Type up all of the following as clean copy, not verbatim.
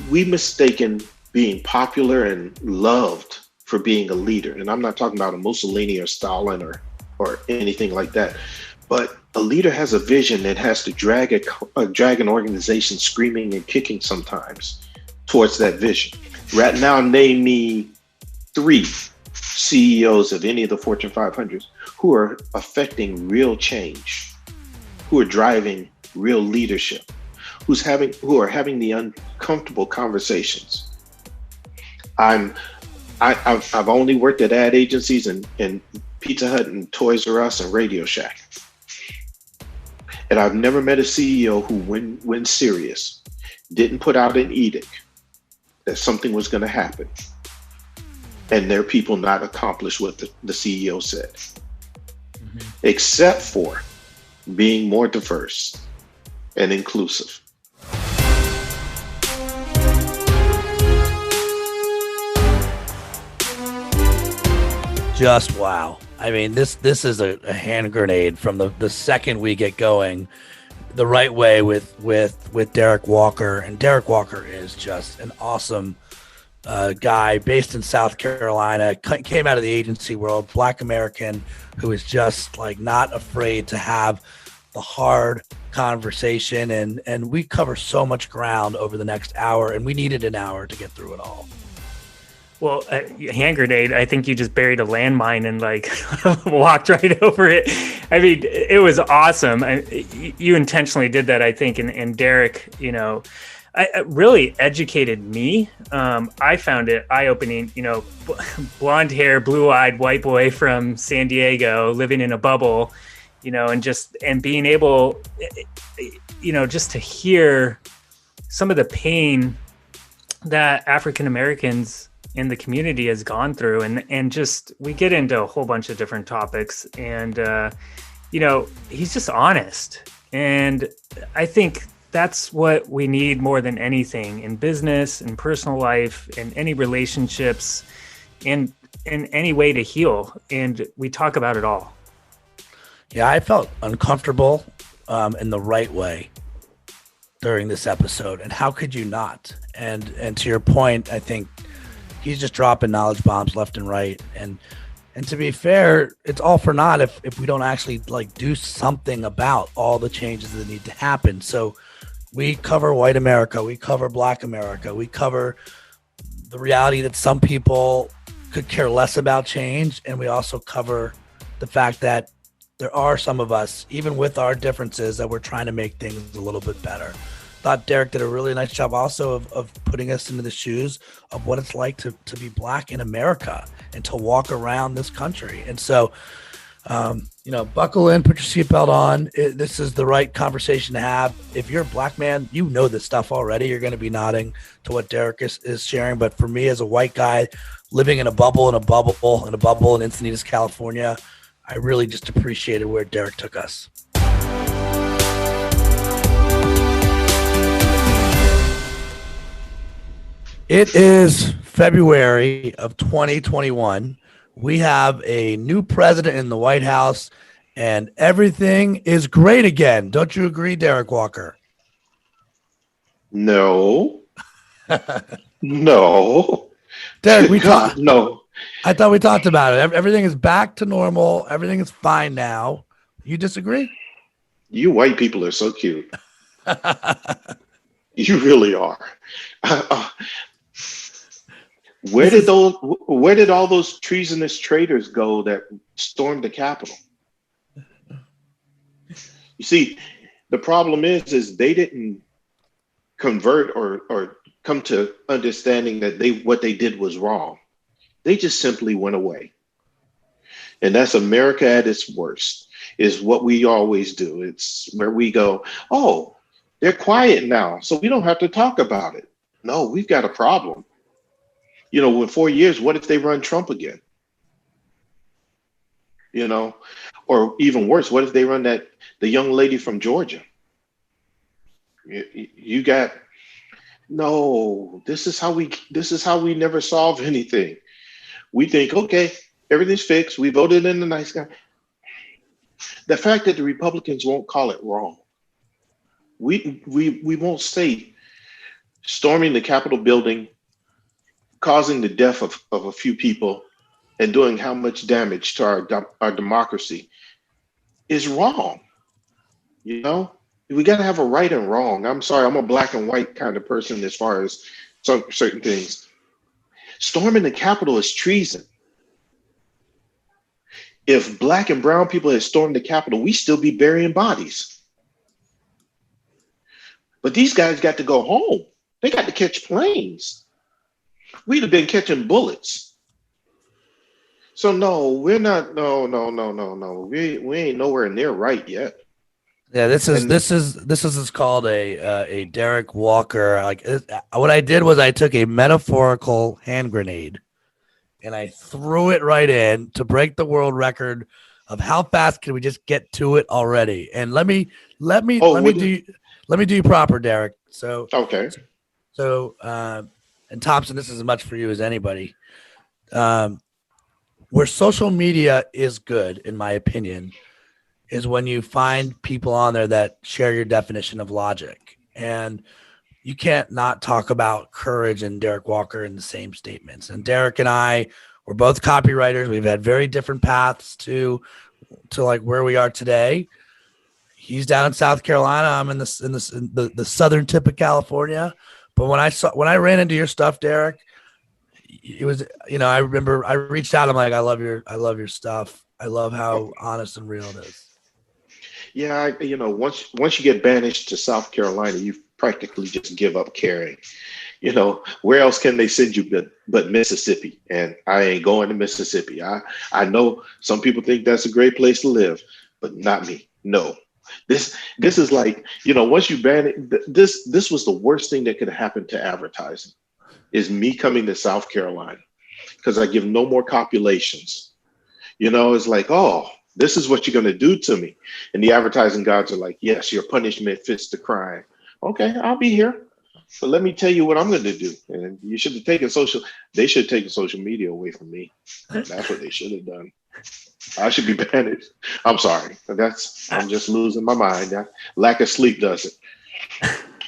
we mistaken being popular and loved for being a leader. And I'm not talking about a Mussolini or Stalin or anything like that. But a leader has a vision that has to drag an organization screaming and kicking sometimes towards that vision. Right now, name me three CEOs of any of the Fortune 500s who are affecting real change, who are driving real leadership, who are having the uncomfortable conversations. I've only worked at ad agencies and Pizza Hut and Toys R Us and Radio Shack. And I've never met a CEO who, when serious, didn't put out an edict that something was going to happen and their people not accomplish what the CEO said, except for being more diverse and inclusive. Just wow. I mean, this is a hand grenade from the second we get going the right way with Derek Walker. And Derek Walker is just an awesome guy based in South Carolina, came out of the agency world, Black American, who is just like not afraid to have the hard conversation. And we cover so much ground over the next hour, and we needed an hour to get through it all. Well, hand grenade, I think you just buried a landmine and like walked right over it. I mean, it was awesome. You intentionally did that, I think. And Derek, I really educated me. I found it eye-opening, blonde hair, blue-eyed white boy from San Diego living in a bubble, and being able, just to hear some of the pain that African Americans in the community has gone through, and just we get into a whole bunch of different topics, and he's just honest, and I think that's what we need more than anything in business and personal life and any relationships and in any way to heal, and we talk about it all. Yeah, I felt uncomfortable in the right way during this episode, and how could you not? And to your point, I think he's just dropping knowledge bombs left and right. And to be fair, it's all for naught if we don't actually like do something about all the changes that need to happen. So we cover white America, we cover Black America, we cover the reality that some people could care less about change. And we also cover the fact that there are some of us, even with our differences, that we're trying to make things a little bit better. Thought Derek did a really nice job also of putting us into the shoes of what it's like to be Black in America and to walk around this country. And so, buckle in, put your seatbelt on. This is the right conversation to have. If you're a Black man, you know this stuff already. You're going to be nodding to what Derek is sharing. But for me as a white guy living in a bubble in Encinitas, California, I really just appreciated where Derek took us. It is February of 2021. We have a new president in the White House, and everything is great again. Don't you agree, Derek Walker? No. No. Derek, no. I thought we talked about it. Everything is back to normal. Everything is fine now. You disagree? You white people are so cute. You really are. Where did all those treasonous traitors go that stormed the Capitol? You see, the problem is they didn't convert or come to understanding that what they did was wrong. They just simply went away. And that's America at its worst, is what we always do. It's where we go, oh, they're quiet now, so we don't have to talk about it. No, we've got a problem. In 4 years, what if they run Trump again? Or even worse, what if they run the young lady from Georgia? You got, no, this is how we never solve anything. We think, okay, everything's fixed. We voted in the nice guy. The fact that the Republicans won't call it wrong. We won't say storming the Capitol building, causing the death of a few people, and doing how much damage to our democracy is wrong. You know, we got to have a right and wrong. I'm sorry, I'm a black and white kind of person as far as certain things. Storming the Capitol is treason. If black and brown people had stormed the Capitol, we still be burying bodies. But these guys got to go home. They got to catch planes. We'd have been catching bullets. So no, we're not. No. We ain't nowhere near right yet. Yeah, this is called a Derek Walker. Like what I did was I took a metaphorical hand grenade and I threw it right in to break the world record of how fast can we just get to it already. And let me do you proper, Derek. So okay. So and Thompson, this is as much for you as anybody. Where social media is good, in my opinion, is when you find people on there that share your definition of logic. And you can't not talk about courage and Derek Walker in the same statements. And Derek and I were both copywriters. We've had very different paths to like where we are today. He's down in South Carolina. I'm in the southern tip of California. But when I ran into your stuff, Derek, it was, I remember I reached out. I'm like, I love your stuff. I love how honest and real it is. Yeah, once you get banished to South Carolina, you practically just give up caring. Where else can they send you but Mississippi? And I ain't going to Mississippi. I know some people think that's a great place to live, but not me. No. This is like, once you ban it, this was the worst thing that could have happened to advertising, is me coming to South Carolina, because I give no more copulations. It's like, oh, this is what you're going to do to me. And the advertising gods are like, yes, your punishment fits the crime. Okay, I'll be here. But let me tell you what I'm going to do. And you should have taken they should have taken social media away from me. That's what they should have done. I should be banned. I'm sorry. I'm just losing my mind. That lack of sleep does it.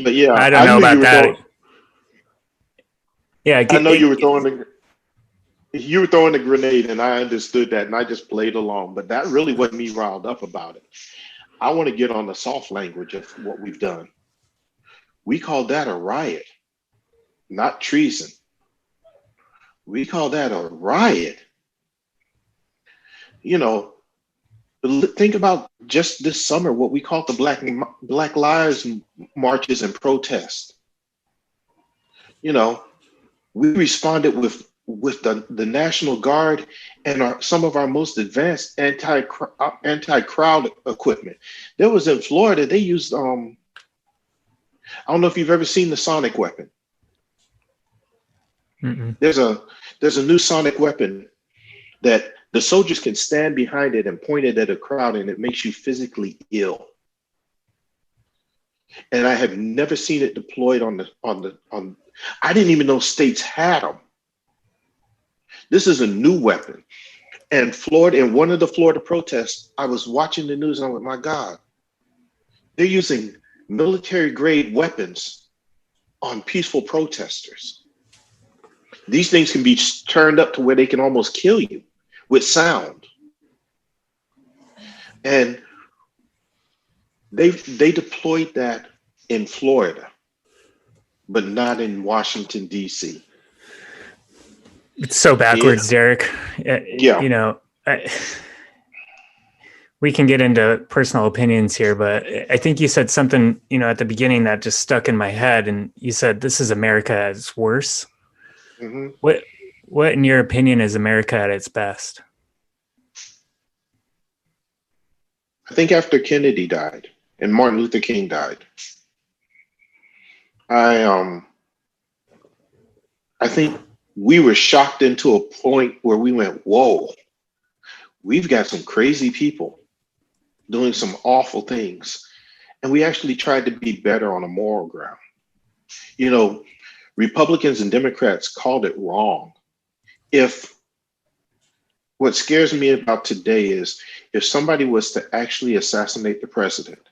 But yeah, I don't know about that. I know you were throwing the grenade, and I understood that, and I just played along. But that really wasn't me riled up about it. I want to get on the soft language of what we've done. We call that a riot, not treason. We call that a riot. Think about just this summer, what we called the Black Lives marches and protests. We responded with the National Guard and some of our most advanced anti-crowd equipment. There was in Florida, they used, I don't know if you've ever seen the sonic weapon. Mm-mm. There's a new sonic weapon that the soldiers can stand behind it and point it at a crowd, and it makes you physically ill. And I have never seen it deployed on I didn't even know states had them. This is a new weapon. And in one of the Florida protests, I was watching the news and I went, my God, they're using military grade weapons on peaceful protesters. These things can be turned up to where they can almost kill you with sound. And they deployed that in Florida, but not in Washington, D.C. It's so backwards, Derek. Yeah. We can get into personal opinions here, but I think you said something, at the beginning that just stuck in my head. And you said, this is America at its worst. Mm-hmm. What, in your opinion, is America at its best? I think after Kennedy died and Martin Luther King died, I think we were shocked into a point where we went, whoa, we've got some crazy people doing some awful things. And we actually tried to be better on a moral ground. Republicans and Democrats called it wrong. What scares me about today is if somebody was to actually assassinate the president,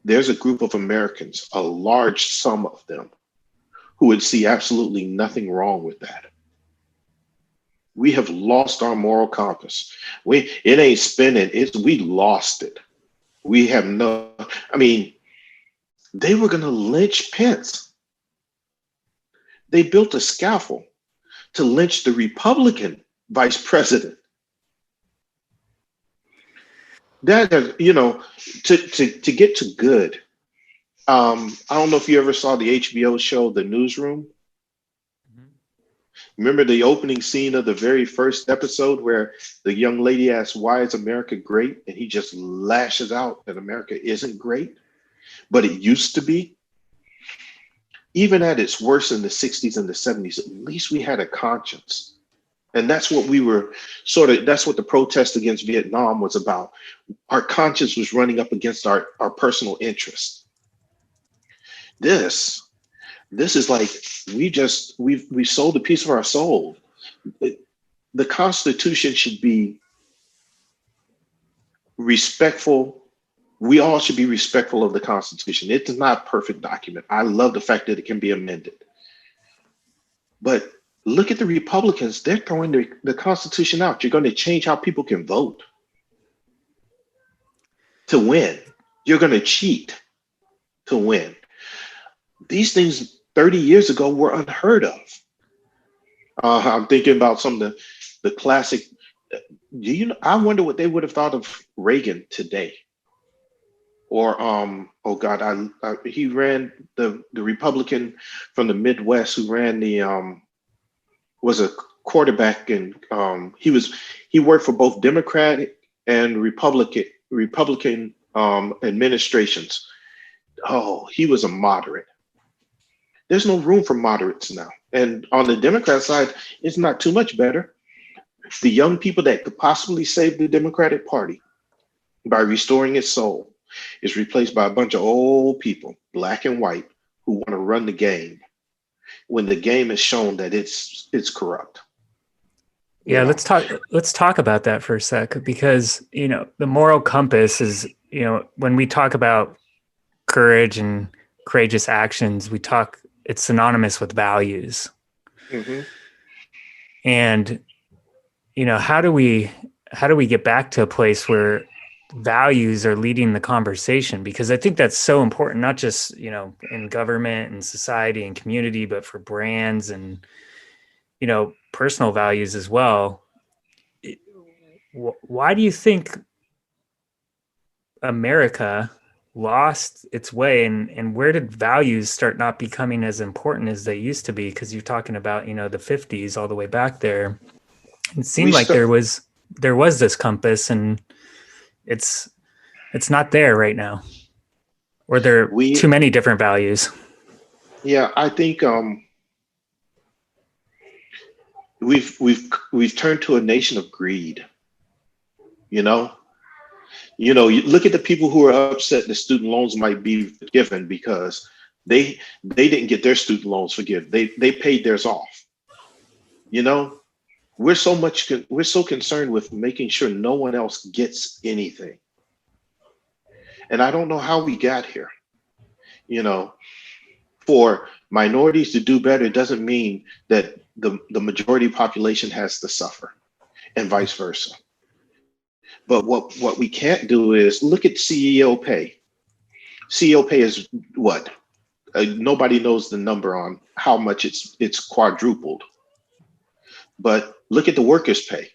there's a group of Americans, a large sum of them, who would see absolutely nothing wrong with that. We have lost our moral compass. It ain't spinning. We lost it. We have no, I mean, they were going to lynch Pence. They built a scaffold to lynch the Republican vice president. That, you know, to get to good. I don't know if you ever saw the HBO show, The Newsroom. Remember the opening scene of the very first episode where the young lady asks, "Why is America great?" And he just lashes out that America isn't great, but it used to be. Even at its worst in the 60s and the 70s, at least we had a conscience. And that's what we were that's what the protest against Vietnam was about. Our conscience was running up against our personal interest. This is like we sold a piece of our soul. The Constitution should be respectful. We all should be respectful of the Constitution. It's not a perfect document. I love the fact that it can be amended. But look at the Republicans. They're throwing the Constitution out. You're going to change how people can vote to win. You're going to cheat to win. These things 30 years ago were unheard of. I'm thinking about some of the classic. I wonder what they would have thought of Reagan today. Or oh God, he ran the Republican from the Midwest who ran was a quarterback, and he worked for both Democratic and Republican administrations. Oh, he was a moderate. There's no room for moderates now. And on the Democrat side, it's not too much better. The young people that could possibly save the Democratic Party by restoring its soul is replaced by a bunch of old people, black and white, who want to run the game when the game has shown that it's corrupt. Yeah, let's talk about that for a sec, because, you know, the moral compass is, you know, when we talk about courage and courageous actions, it's synonymous with values. Mm-hmm. And, you know, how do we get back to a place where values are leading the conversation? Because I think that's so important, not just, you know, in government and society and community, but for brands and, you know, personal values as well. Why do you think America lost its way, and where did values start not becoming as important as they used to be? Because you're talking about, you know, the 50s all the way back there. It seemed like there was this compass, and it's not there right now, or there are too many different values. Yeah, I think we've turned to a nation of greed. You look at the people who are upset that student loans might be forgiven because they didn't get their student loans forgiven. They paid theirs off. You know, we're so concerned with making sure no one else gets anything. And I don't know how we got here. You know, for minorities to do better doesn't mean that the majority population has to suffer, and vice versa. But what we can't do is look at CEO pay. CEO pay is what? Nobody knows the number on how much it's quadrupled. But look at the workers' pay.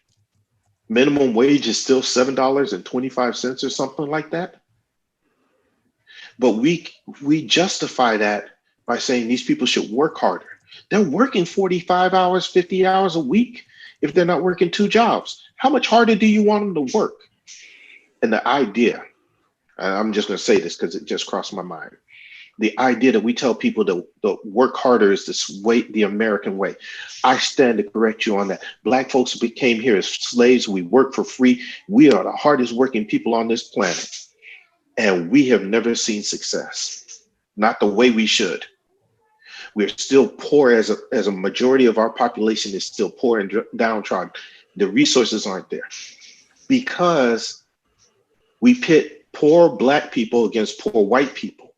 Minimum wage is still $7.25 or something like that. But we justify that by saying these people should work harder. They're working 45 hours, 50 hours a week if they're not working two jobs. How much harder do you want them to work? And the idea, I'm just going to say this because it just crossed my mind. The idea that we tell people to work harder is the American way. I stand to correct you on that. Black folks came here as slaves. We work for free. We are the hardest working people on this planet. And we have never seen success, not the way we should. We're still poor as a majority of our population is still poor and downtrodden. The resources aren't there because we pit poor Black people against poor white people.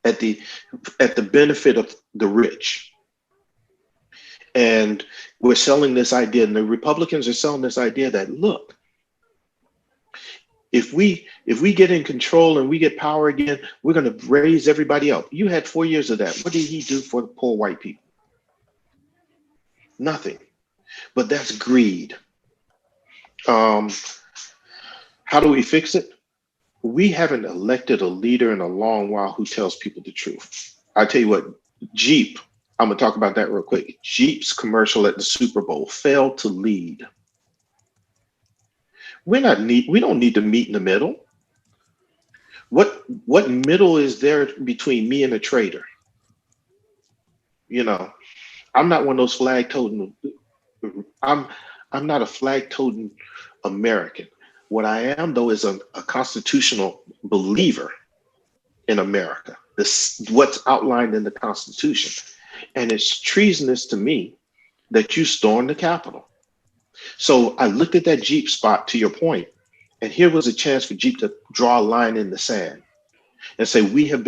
at the benefit of the rich. And we're selling this idea, and the Republicans are selling this idea that, look, if we get in control and we get power again, we're going to raise everybody up. You had 4 years of that. What did he do for the poor white people? Nothing. But that's greed. How do we fix it? We haven't elected a leader in a long while who tells people the truth. I tell you what, Jeep, I'm going to talk about that real quick. Jeep's commercial at the Super Bowl failed to lead. We don't need to meet in the middle. What middle is there between me and a traitor? You know, I'm not one of those flag-toting. I'm not a flag-toting American. What I am, though, is a constitutional believer in America. This what's outlined in the Constitution, and it's treasonous to me that you stormed the Capitol. So I looked at that Jeep spot, to your point, and here was a chance for Jeep to draw a line in the sand and say, we have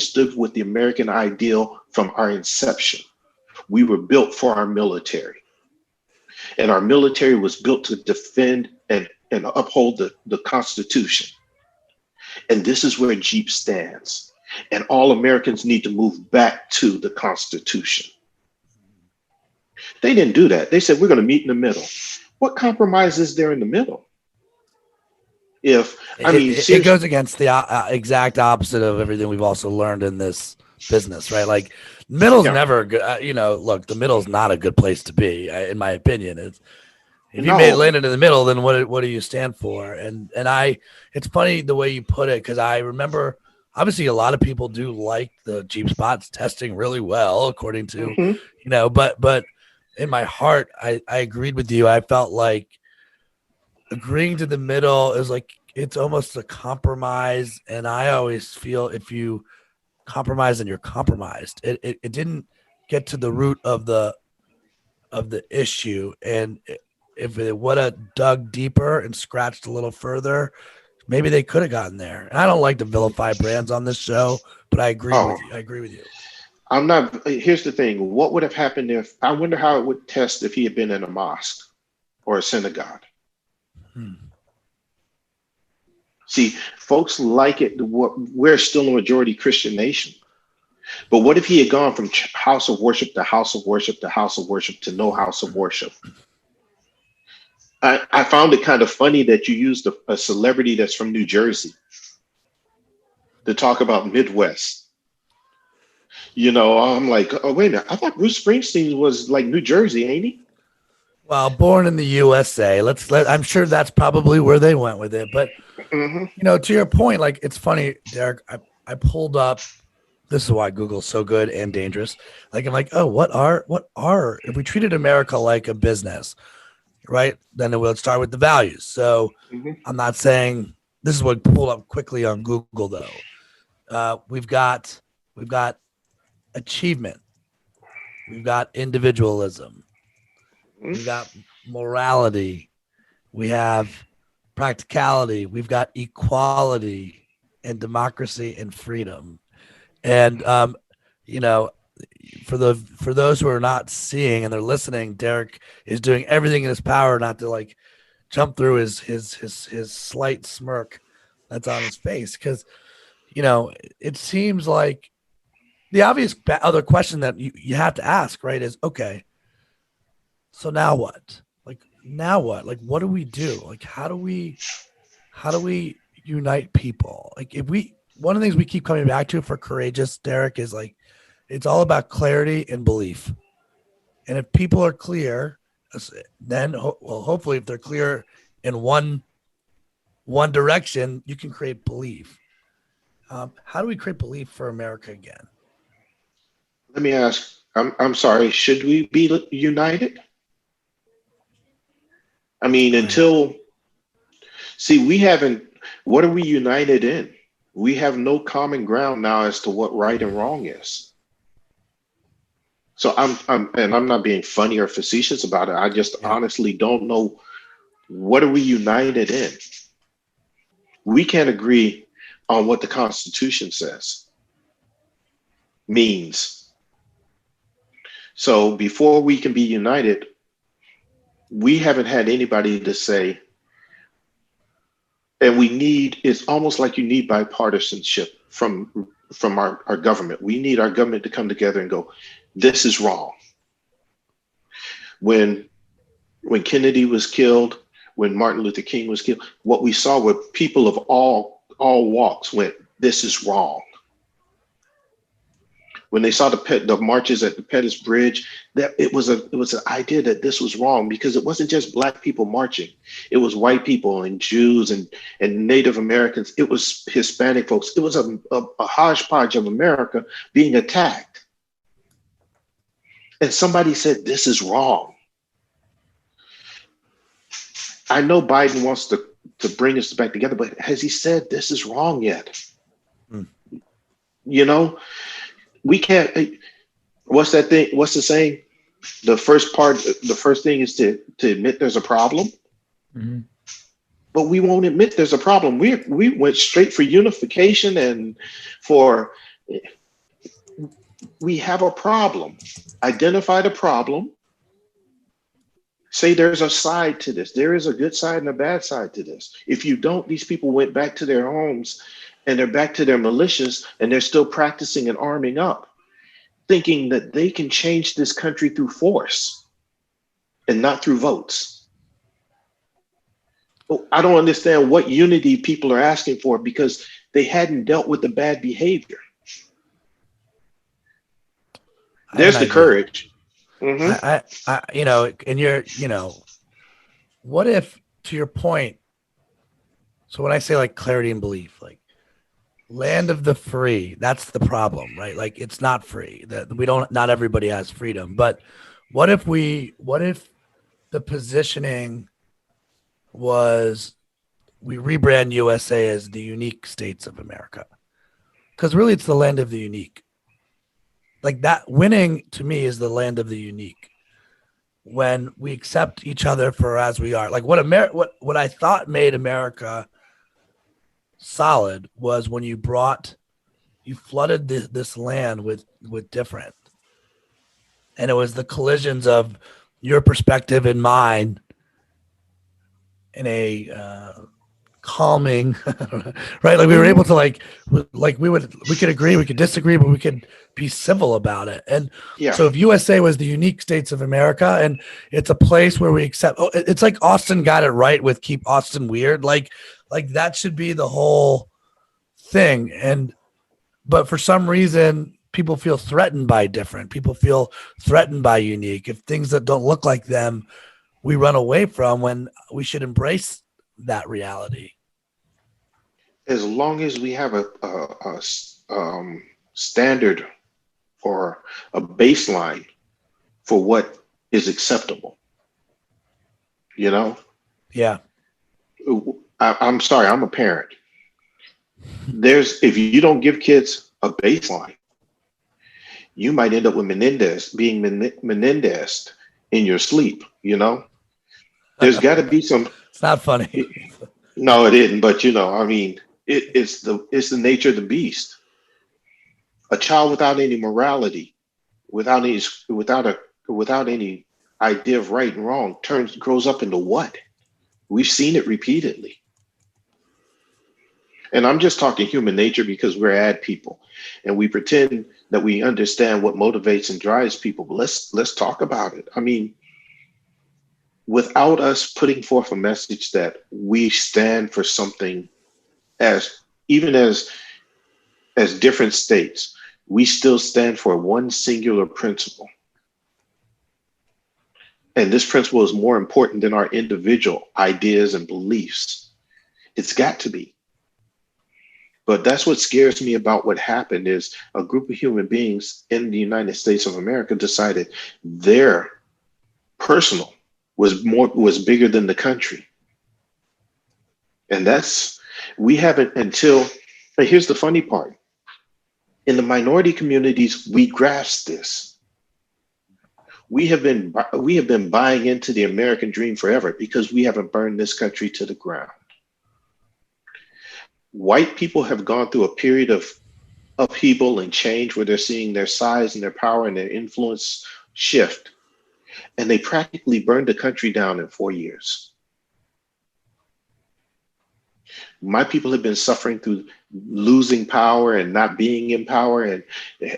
stood with the American ideal from our inception. We were built for our military, and our military was built to defend and uphold the Constitution. And this is where Jeep stands. And all Americans need to move back to the Constitution. They didn't do that. They said, we're going to meet in the middle. What compromise is there in the middle? It goes against the exact opposite of everything we've also learned in this business, right? Like, middle's never good. Look, the middle's not a good place to be, in my opinion. If you landed in the middle, then what do you stand for? And it's funny the way you put it, because I remember, obviously, a lot of people do like the Jeep spots testing really well, according to, but in my heart, I agreed with you. I felt like agreeing to the middle is like, it's almost a compromise. And I always feel if you compromise, then you're compromised. It didn't get to the root of the issue. And if it would have dug deeper and scratched a little further, maybe they could have gotten there. And I don't like to vilify brands on this show, but I agree with you. I agree with you. I'm not. Here's the thing. What would have happened I wonder how it would test if he had been in a mosque or a synagogue. See, folks like it. We're still a majority Christian nation. But what if he had gone from house of worship to house of worship to house of worship to no house of worship? I found it kind of funny that you used a celebrity that's from New Jersey to talk about Midwest. I'm like, oh, wait a minute. I thought Bruce Springsteen was like New Jersey, ain't he? Well, born in the USA. I'm sure that's probably where they went with it. But, to your point, like, it's funny, Derek, I pulled up, this is why Google's so good and dangerous. Like, I'm like, oh, what are, if we treated America like a business, right, then it will start with the values. So I'm not saying, this is what pulled up quickly on Google, though. We've got achievement. We've got individualism. We've got morality. We have practicality. We've got equality and democracy and freedom. And, for those who are not seeing and they're listening, Derek is doing everything in his power not to like jump through his slight smirk that's on his face. Because, it seems like the obvious other question that you have to ask, right, is, okay, so now what? Like, Like, what do we do? Like, how do we unite people? Like, one of the things we keep coming back to for Courageous, Derek, is like, it's all about clarity and belief. And if people are clear, then hopefully if they're clear in one direction, you can create belief. How do we create belief for America again? Let me ask, I'm sorry, should we be united? I mean, what are we united in? We have no common ground now as to what right and wrong is. So I'm not being funny or facetious about it. I just honestly don't know, what are we united in? We can't agree on what the Constitution says. means. So before we can be united, we haven't had anybody to say, and we need, it's almost like you need bipartisanship from our government. We need our government to come together and go, this is wrong. When Kennedy was killed, when Martin Luther King was killed, what we saw were people of all walks went, this is wrong. When they saw the marches at the Pettus Bridge, that it was an idea that this was wrong, because it wasn't just black people marching. It was white people and Jews and Native Americans. It was Hispanic folks. It was a hodgepodge of America being attacked. And somebody said, this is wrong. I know Biden wants to bring us back together, but has he said this is wrong yet? You know, we can't. What's that thing? What's the saying? The first thing is to admit there's a problem. Mm-hmm. But we won't admit there's a problem. We went straight for unification and we have a problem. Identify the problem. Say there's a side to this. There is a good side and a bad side to this. If you don't, these people went back to their homes and they're back to their militias and they're still practicing and arming up, thinking that they can change this country through force and not through votes. I don't understand what unity people are asking for, because they hadn't dealt with the bad behavior. There's the courage. Mm-hmm. And what if, to your point, so when I say like clarity and belief, like land of the free, that's the problem, right? Like it's not free, that not everybody has freedom. But what if the positioning was, we rebrand USA as the unique states of America? Because really it's the land of the unique. Like that, winning to me is the land of the unique. When we accept each other for as we are, like what I thought made America solid was when you flooded this land with different, and it was the collisions of your perspective and mine in a calming, right? Like we were able to we could agree, we could disagree, but we could be civil about it. And so if USA was the unique states of America, and it's a place where we accept, it's like Austin got it right with keep Austin weird. Like that should be the whole thing. But for some reason, people feel threatened by different. People feel threatened by unique. If things that don't look like them, we run away from, when we should embrace that reality. As long as we have a standard or a baseline for what is acceptable, Yeah. I'm sorry, I'm a parent. If you don't give kids a baseline, you might end up with being Menendez in your sleep, There's got to be some. It's not funny. No, it isn't. But it's the nature of the beast. A child without any morality, without any idea of right and wrong, grows up into what? We've seen it repeatedly. And I'm just talking human nature, because we're ad people and we pretend that we understand what motivates and drives people. But let's talk about it. Without us putting forth a message that we stand for something, as different states, we still stand for one singular principle. And this principle is more important than our individual ideas and beliefs. It's got to be. But that's what scares me about what happened, is a group of human beings in the United States of America decided their personal was bigger than the country. And we haven't until, here's the funny part. In the minority communities, we grasp this. We have been buying into the American dream forever, because we haven't burned this country to the ground. White people have gone through a period of upheaval and change where they're seeing their size and their power and their influence shift. And they practically burned the country down in 4 years. My people have been suffering through losing power and not being in power, and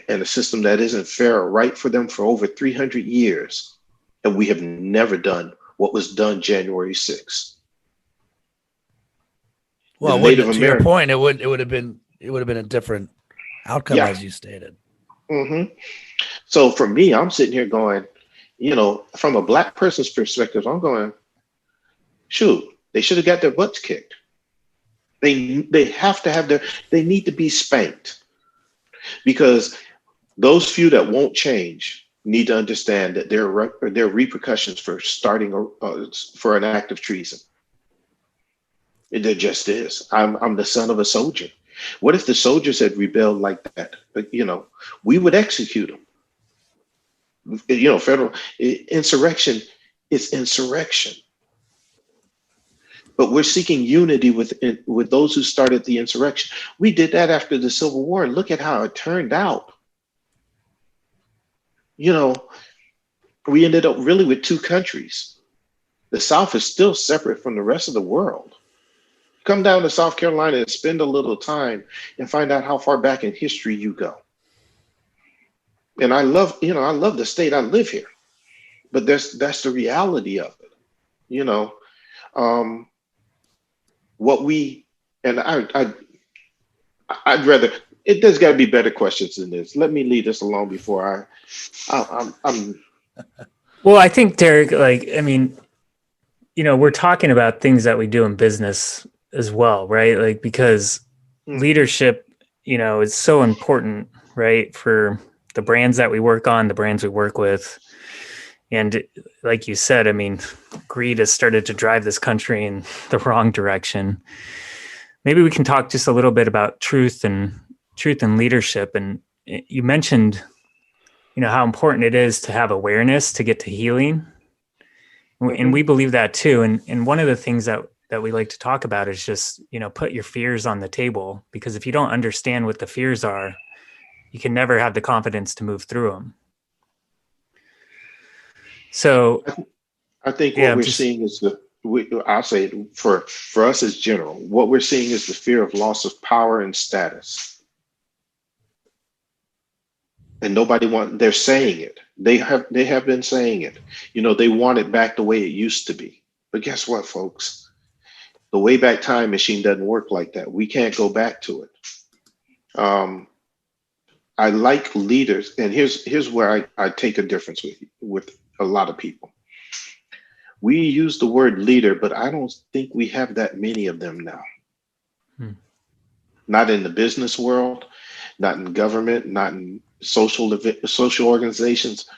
a system that isn't fair or right for them for over 300 years. And we have never done what was done January 6th. Well, to your point, it would have been a different outcome, Yeah. as you stated. Mm-hmm. So for me, I'm sitting here going, from a Black person's perspective, I'm going, shoot, they should have got their butts kicked. They have to have they need to be spanked, because those few that won't change need to understand that there are repercussions for starting for an act of treason. There just is. I'm the son of a soldier. What if the soldiers had rebelled like that? But, we would execute them. Federal insurrection is insurrection. But we're seeking unity with those who started the insurrection. We did that after the Civil War, and look at how it turned out. We ended up really with two countries. The South is still separate from the rest of the world. Come down to South Carolina and spend a little time and find out how far back in history you go. And I love the state. I live here, but that's the reality of it. What we and I'd rather, there's got to be better questions than this. Let me leave this alone before I'm. Well, I think, Derek, we're talking about things that we do in business as well, right? Because leadership, is so important, right? For the brands that we work on, the brands we work with. And like you said, greed has started to drive this country in the wrong direction. Maybe we can talk just a little bit about truth and leadership. And you mentioned, how important it is to have awareness to get to healing. And we believe that too. And one of the things that we like to talk about is just, put your fears on the table, because if you don't understand what the fears are, you can never have the confidence to move through them. So I think what we're seeing is I'll say it for us as general, what we're seeing is the fear of loss of power and status. And they're saying it. They have been saying it. They want it back the way it used to be. But guess what, folks? The Wayback Time machine doesn't work like that. We can't go back to it. I like leaders, and here's where I take a difference with a lot of people. We use the word leader, but I don't think we have that many of them now. Not in the business world, not in government, not in social organizations.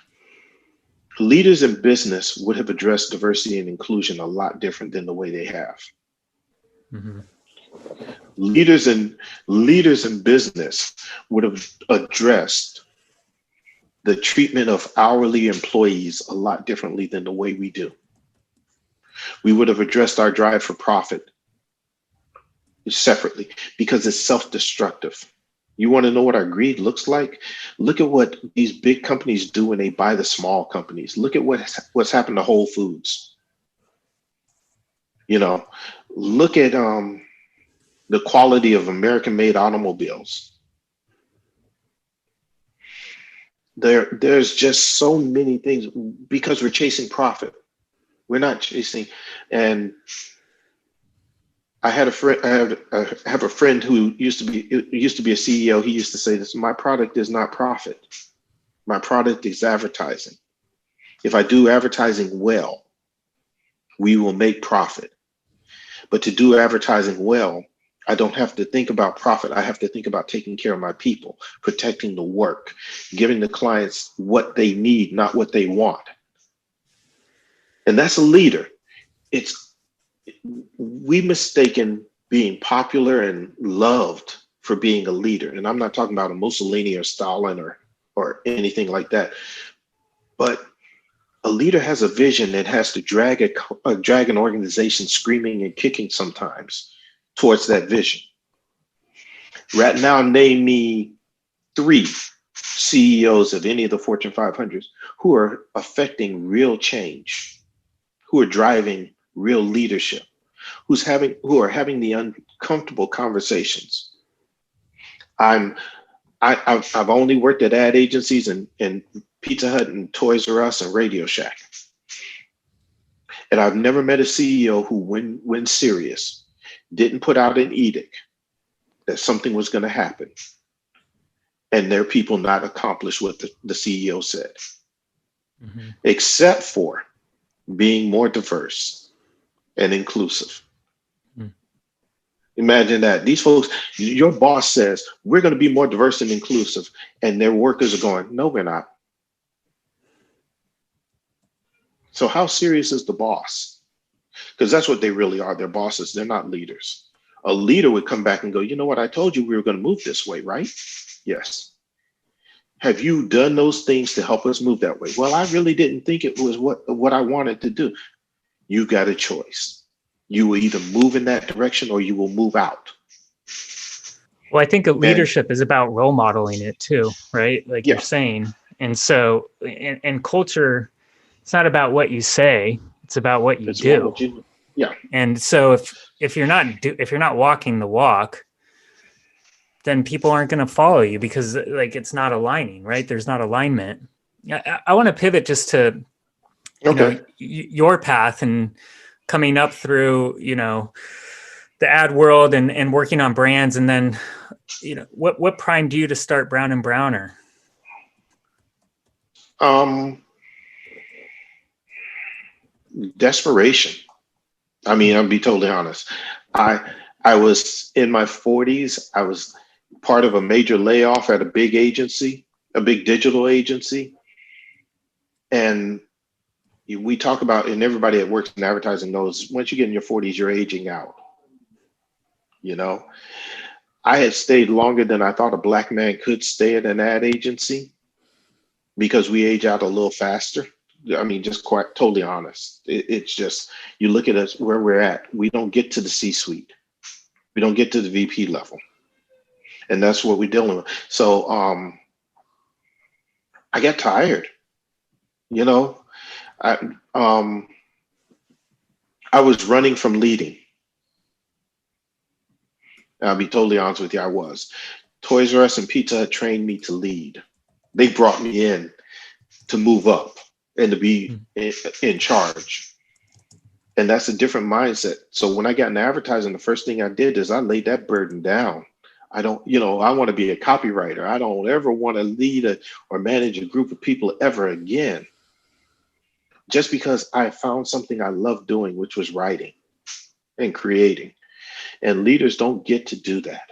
Leaders in business would have addressed diversity and inclusion a lot different than the way they have. Mm-hmm. Leaders in business would have addressed the treatment of hourly employees a lot differently than the way we do. We would have addressed our drive for profit separately, because it's self-destructive. You want to know what our greed looks like? Look at what these big companies do when they buy the small companies. Look at what's happened to Whole Foods. Look at the quality of American-made automobiles. There's just so many things, because we're chasing profit. We're not chasing. And I had a friend. I have a friend who used to be a CEO. He used to say this: "My product is not profit. My product is advertising. If I do advertising well, we will make profit. But to do advertising well, I don't have to think about profit. I have to think about taking care of my people, protecting the work, giving the clients what they need, not what they want." And that's a leader. We mistaken being popular and loved for being a leader. And I'm not talking about a Mussolini or Stalin or anything like that. But a leader has a vision that has to drag an organization screaming and kicking sometimes towards that vision. Right now, name me 3 CEOs of any of the Fortune 500s who are affecting real change, who are driving real leadership, who are having the uncomfortable conversations. I've only worked at ad agencies and Pizza Hut and Toys R Us and Radio Shack. And I've never met a CEO who, when serious, didn't put out an edict that something was going to happen and their people not accomplish what the CEO said, except for being more diverse and inclusive. Imagine that. These folks, your boss says, we're going to be more diverse and inclusive, and their workers are going, no, we're not. So how serious is the boss? Because that's what they really are. They're bosses. They're not leaders. A leader would come back and go, you know what? I told you we were going to move this way, right? Yes. Have you done those things to help us move that way? Well, I really didn't think it was what I wanted to do. You got a choice. You will either move in that direction or you will move out. Well, I think leadership is about role modeling it too, right? Like you're saying. And so, and culture, it's not about what you say, it's about what you do. Yeah. And so if you're not walking the walk, then people aren't going to follow you because like it's not aligning, right? There's not alignment. I want to pivot just to your path and coming up through, the ad world and working on brands. And then, what primed you to start Brown and Browner? Desperation. I mean, I'll be totally honest. I was in my 40s. I was part of a major layoff at a big agency, a big digital agency. And we talk about, and everybody that works in advertising knows, once you get in your 40s, you're aging out. I had stayed longer than I thought a Black man could stay at an ad agency because we age out a little faster. I mean, just quite totally honest. It's just, you look at us where we're at, we don't get to the C-suite. We don't get to the VP level. And that's what we're dealing with. So I got tired, I was running from leading. I'll be totally honest with you, I was. Toys R Us and Pizza Hut trained me to lead. They brought me in to move up and to be in charge. And that's a different mindset. So when I got in advertising, the first thing I did is I laid that burden down. I don't, I want to be a copywriter. I don't ever want to lead or manage a group of people ever again. Just because I found something I love doing, which was writing and creating. And leaders don't get to do that,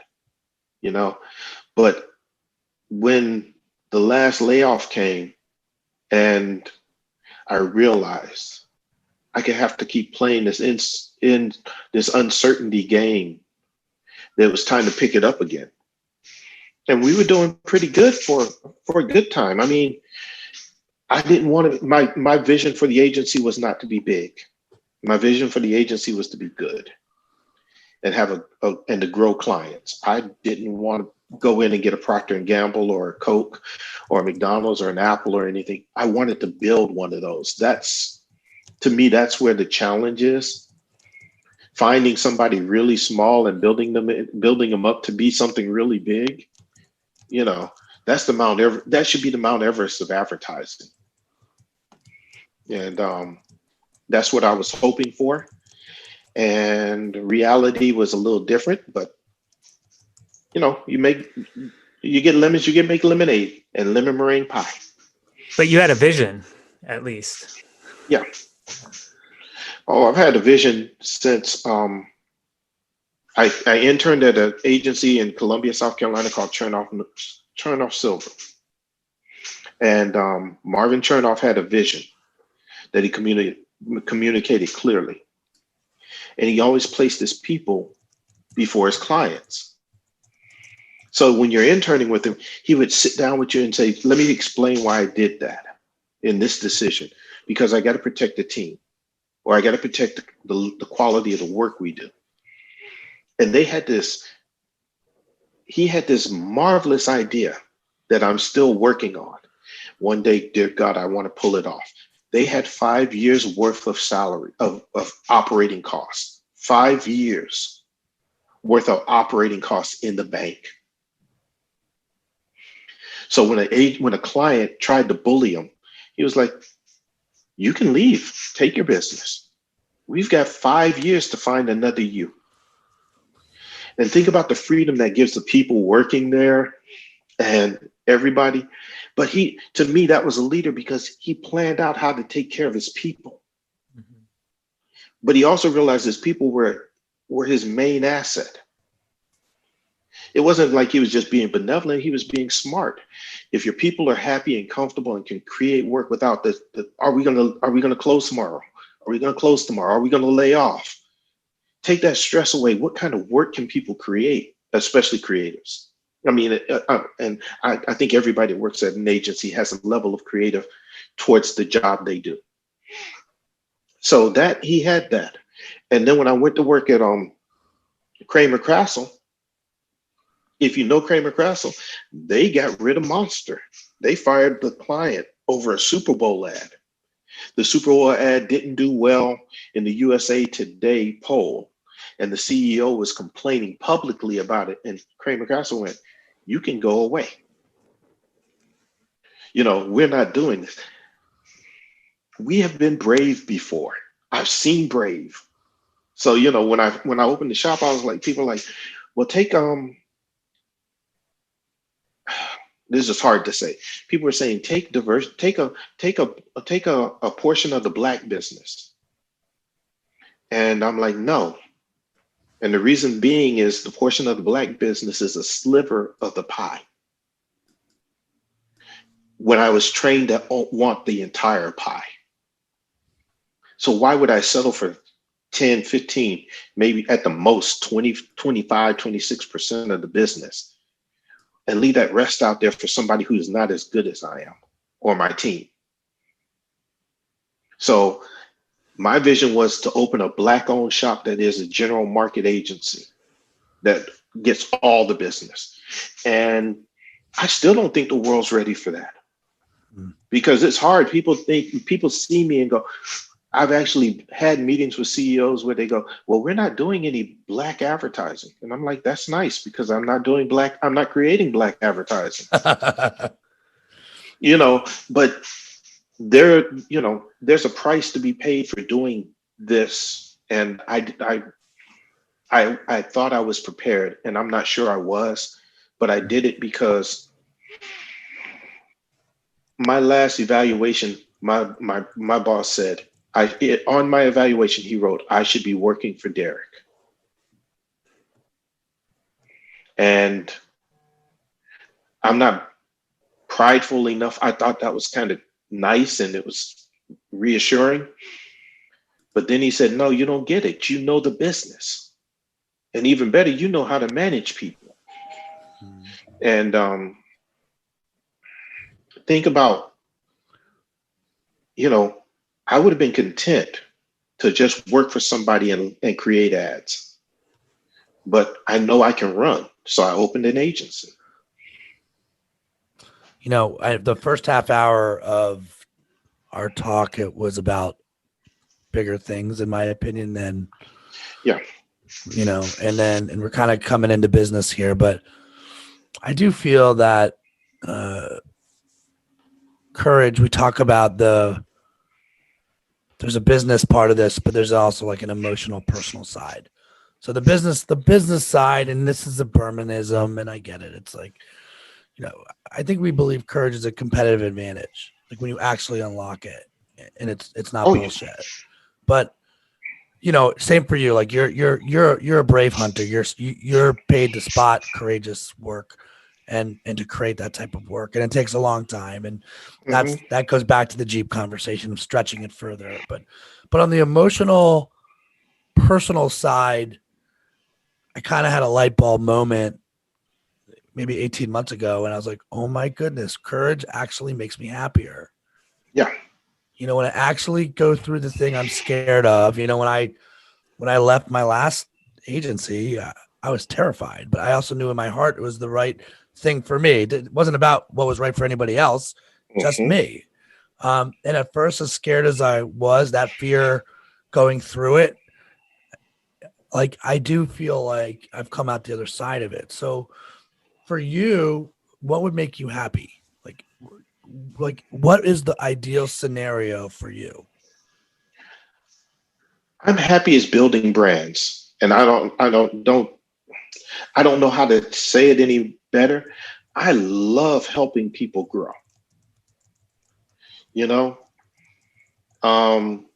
But when the last layoff came and I realized I could have to keep playing this in this uncertainty game, that it was time to pick it up again. And we were doing pretty good for a good time. I mean, I didn't want to, my vision for the agency was not to be big. My vision for the agency was to be good and have and to grow clients. I didn't want to go in and get a Procter and Gamble or a Coke or a McDonald's or an Apple or anything. I wanted to build one of those. To me, that's where the challenge is. Finding somebody really small and building them up to be something really big. That's that should be the Mount Everest of advertising. And that's what I was hoping for. And reality was a little different, but you get lemons, you make lemonade and lemon meringue pie. But you had a vision, at least. Yeah. Oh, I've had a vision since I interned at an agency in Columbia, South Carolina called Chernoff Silver. And Marvin Chernoff had a vision that he communicated clearly. And he always placed his people before his clients. So when you're interning with him, he would sit down with you and say, let me explain why I did that in this decision, because I got to protect the team, or I got to protect the quality of the work we do. And he had this marvelous idea that I'm still working on. One day, dear God, I want to pull it off. They had 5 years worth of salary of operating costs, 5 years worth of operating costs in the bank. So when a client tried to bully him, he was like, you can leave, take your business. We've got 5 years to find another you. And think about the freedom that gives the people working there and everybody. But to me, that was a leader because he planned out how to take care of his people. Mm-hmm. But he also realized his people were his main asset. It wasn't like he was just being benevolent. He was being smart. If your people are happy and comfortable and can create work without are we gonna close tomorrow? Are we gonna close tomorrow? Are we gonna lay off? Take that stress away. What kind of work can people create, especially creatives? I mean, and I think everybody that works at an agency has a level of creative towards the job they do. So that he had that. And then when I went to work at Kramer Krasel, if you know Kramer Krasel, they got rid of Monster. They fired the client over a Super Bowl ad. The Super Bowl ad didn't do well in the USA Today poll, and the CEO was complaining publicly about it. And Kramer Krasel went, you can go away. We're not doing this. We have been brave before. I've seen brave. So, when I opened the shop, I was like, people are like, well, this is hard to say. People are saying take a portion of the Black business. And I'm like, no. And the reason being is the portion of the Black business is a sliver of the pie. When I was trained to want the entire pie. So why would I settle for 10, 15, maybe at the most 20, 25, 26% of the business and leave that rest out there for somebody who's not as good as I am or my team? So my vision was to open a Black-owned shop that is a general market agency that gets all the business. And I still don't think the world's ready for that because it's hard. People see me and go, I've actually had meetings with CEOs where they go, well, we're not doing any Black advertising. And I'm like, that's nice because I'm not creating Black advertising. But there's a price to be paid for doing this. And I thought I was prepared, and I'm not sure I was, but I did it because my last evaluation, my boss said, on my evaluation, he wrote, I should be working for Derek. And I'm not prideful enough. I thought that was kind of nice and it was reassuring. But then he said, no, you don't get it. You know the business. And even better, you know how to manage people. And think about, I would have been content to just work for somebody and create ads. But I know I can run. So I opened an agency. The first half hour of our talk, it was about bigger things, in my opinion, than, yeah. And we're kind of coming into business here, but I do feel that courage, we talk about there's a business part of this, but there's also like an emotional, personal side. So the business side, and this is a Bermanism, and I get it. It's like, I think we believe courage is a competitive advantage. Like when you actually unlock it, and it's not bullshit. Yeah. But same for you. Like you're a brave hunter. You're paid to spot courageous work and to create that type of work. And it takes a long time. And that goes back to the Jeep conversation of stretching it further. But on the emotional, personal side, I kind of had a light bulb moment maybe 18 months ago. And I was like, oh my goodness, courage actually makes me happier. Yeah. When I actually go through the thing I'm scared of, when I left my last agency, I was terrified, but I also knew in my heart it was the right thing for me. It wasn't about what was right for anybody else, just Mhm. me. And at first, as scared as I was, that fear going through it, like I do feel like I've come out the other side of it. So for you, what would make you happy? Like what is the ideal scenario for you? I'm happy as building brands, and I don't know how to say it any better. I love helping people grow. You know, um,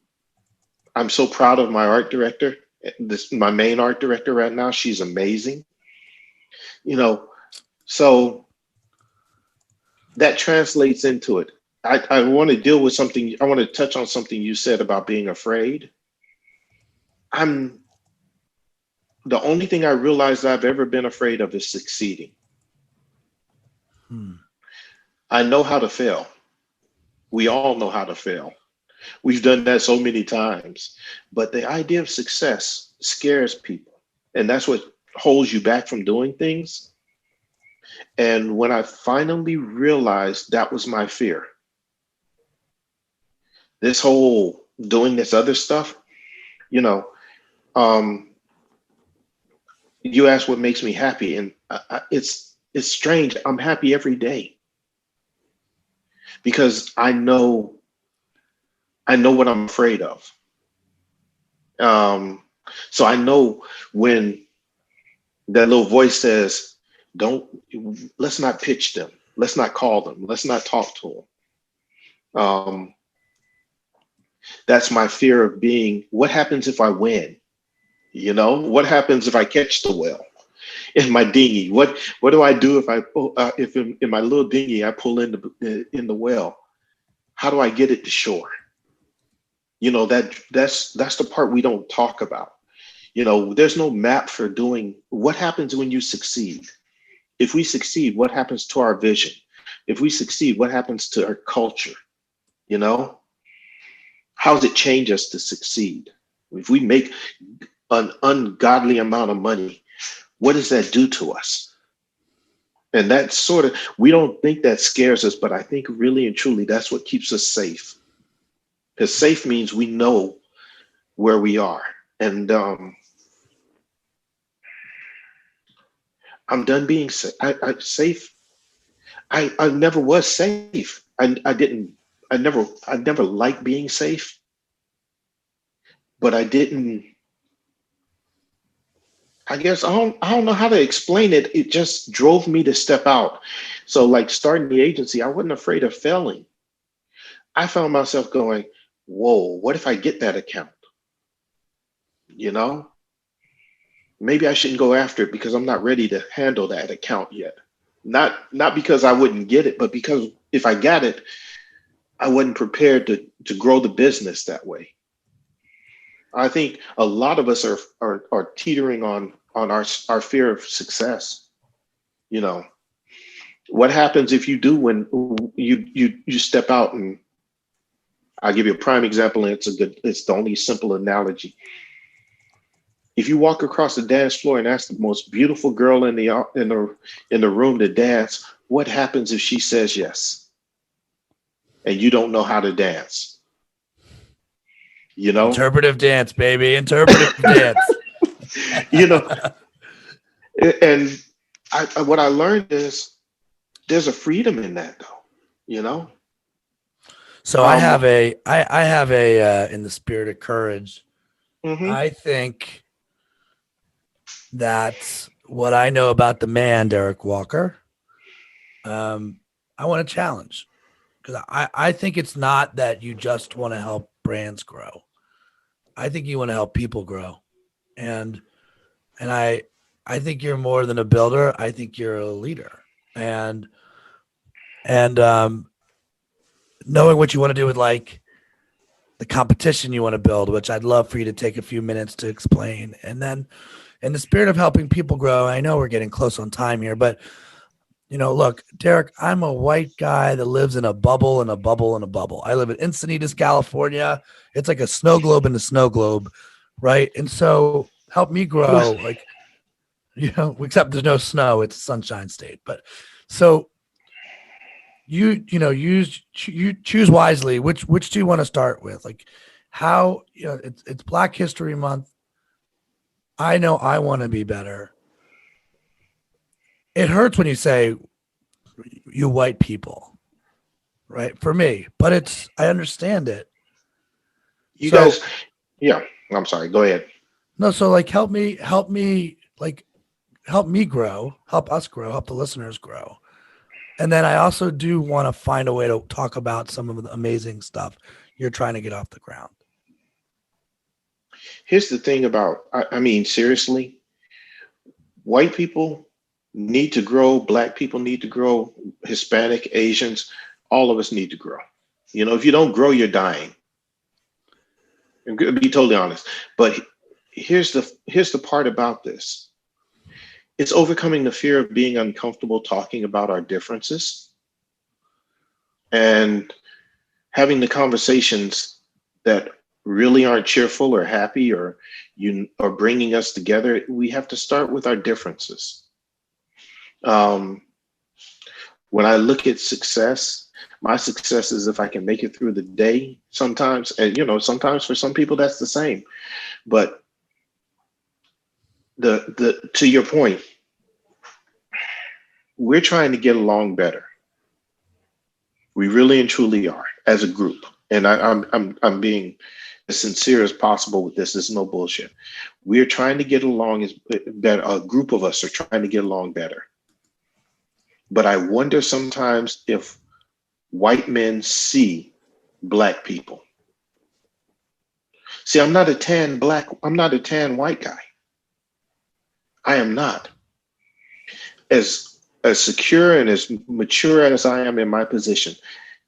I'm so proud of my art director. This my main art director right now. She's amazing. You know, so that translates into it. I want to deal with something. I want to touch on something you said about being afraid. I'm the only thing I realized I've ever been afraid of is succeeding. Hmm. I know how to fail. We all know how to fail. We've done that so many times. But the idea of success scares people. And that's what holds you back from doing things. And when I finally realized that was my fear, this whole doing this other stuff, you know, um, you asked what makes me happy, and it's strange. I'm happy every day because I know what I'm afraid of. Um, so I know when that little voice says, "Don't let's not pitch them, let's not call them, let's not talk to them." That's my fear of being. What happens if I win? You know, what happens if I catch the whale in my dinghy? What do I do if I pull, if in my little dinghy I pull in the whale? How do I get it to shore? You know, that's the part we don't talk about. You know, there's no map for doing what happens when you succeed. If we succeed, what happens to our vision? If we succeed, what happens to our culture? You know, how does it change us to succeed? If we make an ungodly amount of money, what does that do to us? And that sort of, we don't think that scares us, but I think really and truly that's what keeps us safe. Because safe means we know where we are. And I'm done being safe. I never was safe. I didn't. I never liked being safe, but I didn't. I guess I don't know how to explain it. It just drove me to step out. So like starting the agency, I wasn't afraid of failing. I found myself going, "Whoa, what if I get that account?" You know, maybe I shouldn't go after it because I'm not ready to handle that account yet. Not because I wouldn't get it, but because if I got it, I wasn't prepared to grow the business that way. I think a lot of us are teetering on our fear of success. You know, what happens if you do when you step out, and I'll give you a prime example, and it's the only simple analogy. If you walk across the dance floor and ask the most beautiful girl in the room to dance, what happens if she says yes and you don't know how to dance? You know, Interpretive dance, baby. Interpretive dance. you know, and what I learned is there's a freedom in that, though. You know, So um, I have a in the spirit of courage. mhm. I think that what I know about the man, Derek Walker, um, I want to challenge because I think it's not that you just want to help brands grow. I think you want to help people grow. And and I think you're more than a builder. I think you're a leader. And and knowing what you want to do with like the competition you want to build, which I'd love for you to take a few minutes to explain. And then in the spirit of helping people grow, I know we're getting close on time here, but you know, look, Derek, I'm a white guy that lives in a bubble and a bubble and a bubble. I live in Encinitas, California. It's like a snow globe in a snow globe, right? And so help me grow, like, you know, except there's no snow, it's a sunshine state. But So you choose wisely. Which do you want to start with? Like how it's Black History Month. I know I want to be better. It hurts when you say you white people, right? For me, but I understand it. You guys, yeah, I'm sorry. Go ahead. No, so like help me, like help me grow, help us grow, help the listeners grow. And then I also do want to find a way to talk about some of the amazing stuff you're trying to get off the ground. Here's the thing about, I mean, seriously, white people need to grow, Black people need to grow, Hispanic, Asians, all of us need to grow. If you don't grow, you're dying. I'm going to be totally honest. But here's the part about this. It's overcoming the fear of being uncomfortable talking about our differences and having the conversations that really aren't cheerful or happy or bringing us together. We have to start with our differences. When I look at success, my success is if I can make it through the day sometimes. And, sometimes for some people that's the same. But to your point, we're trying to get along better. We really and truly are as a group. And I'm being as sincere as possible with this. There's no bullshit. We're trying to get along better. A group of us are trying to get along better. But I wonder sometimes if white men see Black people. See, I'm not a tan white guy. I am not. As secure and as mature as I am in my position,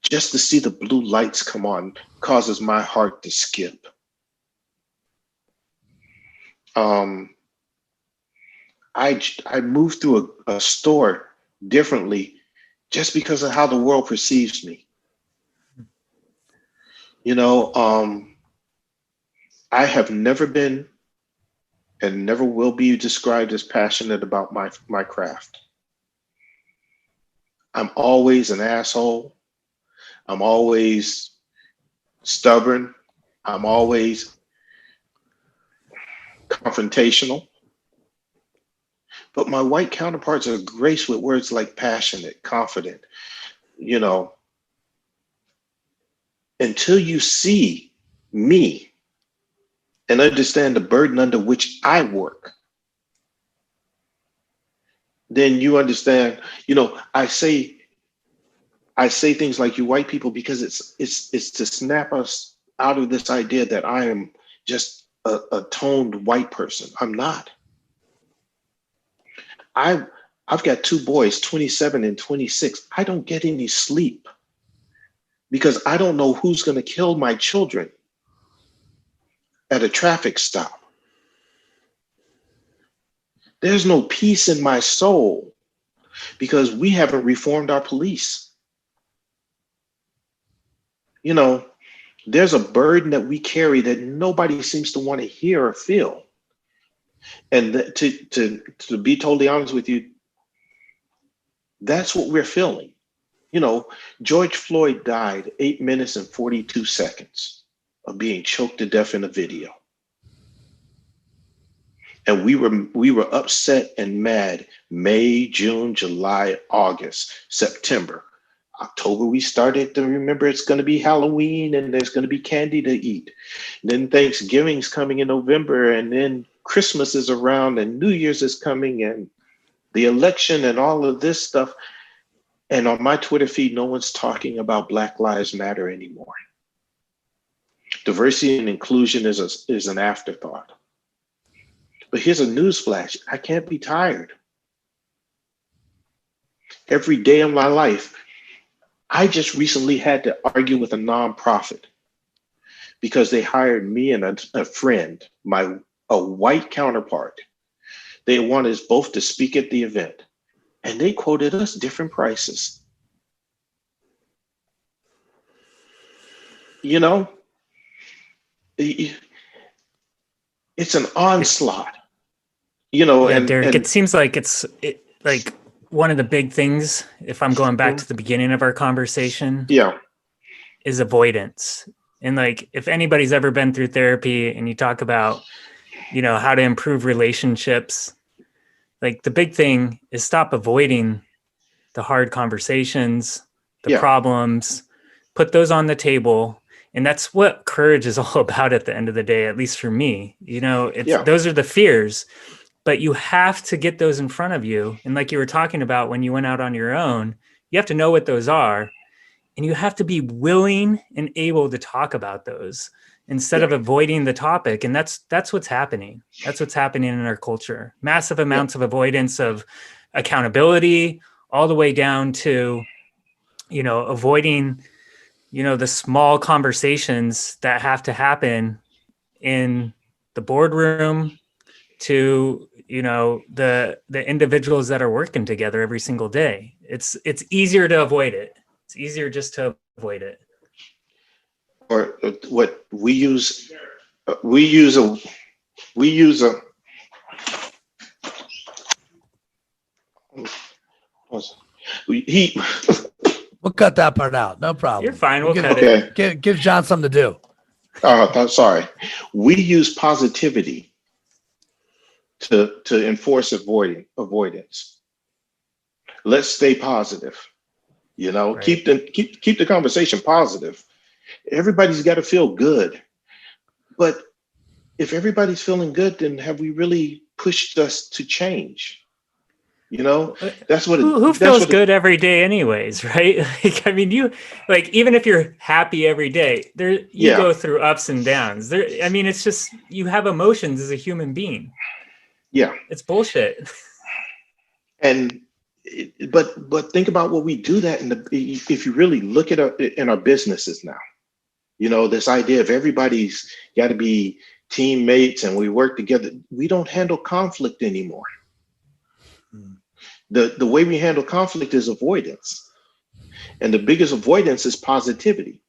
just to see the blue lights come on causes my heart to skip. I move through a store differently just because of how the world perceives me. I have never been and never will be described as passionate about my craft. I'm always an asshole. I'm always stubborn. I'm always confrontational. But my white counterparts are graced with words like passionate, confident. Until you see me and understand the burden under which I work, then you understand, I say things like you white people because it's to snap us out of this idea that I am just a toned white person. I'm not. I've got two boys, 27 and 26. I don't get any sleep because I don't know who's going to kill my children at a traffic stop. There's no peace in my soul because we haven't reformed our police. There's a burden that we carry that nobody seems to want to hear or feel. And to be totally honest with you, that's what we're feeling. George Floyd died 8 minutes and 42 seconds of being choked to death in a video. And we were upset and mad May, June, July, August, September. October, we started to remember it's going to be Halloween and there's going to be candy to eat. And then Thanksgiving's coming in November, and then Christmas is around and New Year's is coming and the election and all of this stuff. And on my Twitter feed, no one's talking about Black Lives Matter anymore. Diversity and inclusion is an afterthought. But here's a newsflash. I can't be tired. Every day of my life, I just recently had to argue with a nonprofit because they hired me and a friend, a white counterpart. They wanted us both to speak at the event, and they quoted us different prices. It's an onslaught. Yeah, Derek, it seems like one of the big things, if I'm going back to the beginning of our conversation, Yeah. is avoidance. And like, if anybody's ever been through therapy and you talk about, how to improve relationships, like the big thing is stop avoiding the hard conversations, the Yeah. problems, put those on the table. And that's what courage is all about at the end of the day, at least for me. Those are the fears, but you have to get those in front of you. And like you were talking about when you went out on your own, you have to know what those are. And you have to be willing and able to talk about those instead of avoiding the topic. And that's what's happening. That's what's happening in our culture. Massive amounts of avoidance of accountability, all the way down to, avoiding, the small conversations that have to happen in the boardroom to, the individuals that are working together every single day. It's easier to avoid it. It's easier just to avoid it. Or what we use a he We'll cut that part out. No problem. You're fine. We'll cut it. Give John something to do. Sorry. We use positivity to enforce avoidance. Let's stay positive. Right. Keep the conversation positive. Everybody's got to feel good. But if everybody's feeling good, then have we really pushed us to change? That's what who feels good every day anyways, right? Like, I mean, even if you're happy every day, you go through ups and downs. It's just, you have emotions as a human being. Yeah. It's bullshit. But think about what we do that if you really look at in our businesses now, this idea of everybody's got to be teammates and we work together. We don't handle conflict anymore. The way we handle conflict is avoidance. And the biggest avoidance is positivity.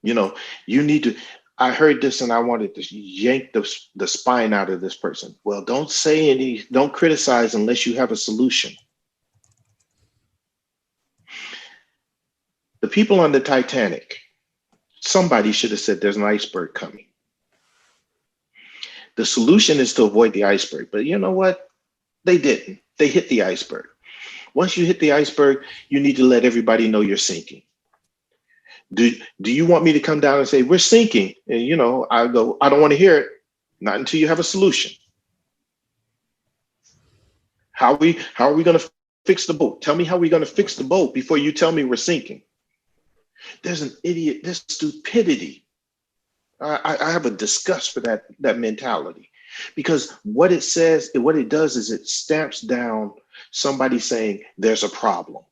You need to, I heard this and I wanted to yank the spine out of this person. Well, don't criticize unless you have a solution. The people on the Titanic, somebody should have said there's an iceberg coming. The solution is to avoid the iceberg. But you know what? They didn't. They hit the iceberg. Once you hit the iceberg, you need to let everybody know you're sinking. Do you want me to come down and say, we're sinking? And, I go, I don't want to hear it. Not until you have a solution. How are we going to fix the boat? Tell me how we're going to fix the boat before you tell me we're sinking. There's stupidity. I have a disgust for that mentality, because what it does is it stamps down somebody saying there's a problem.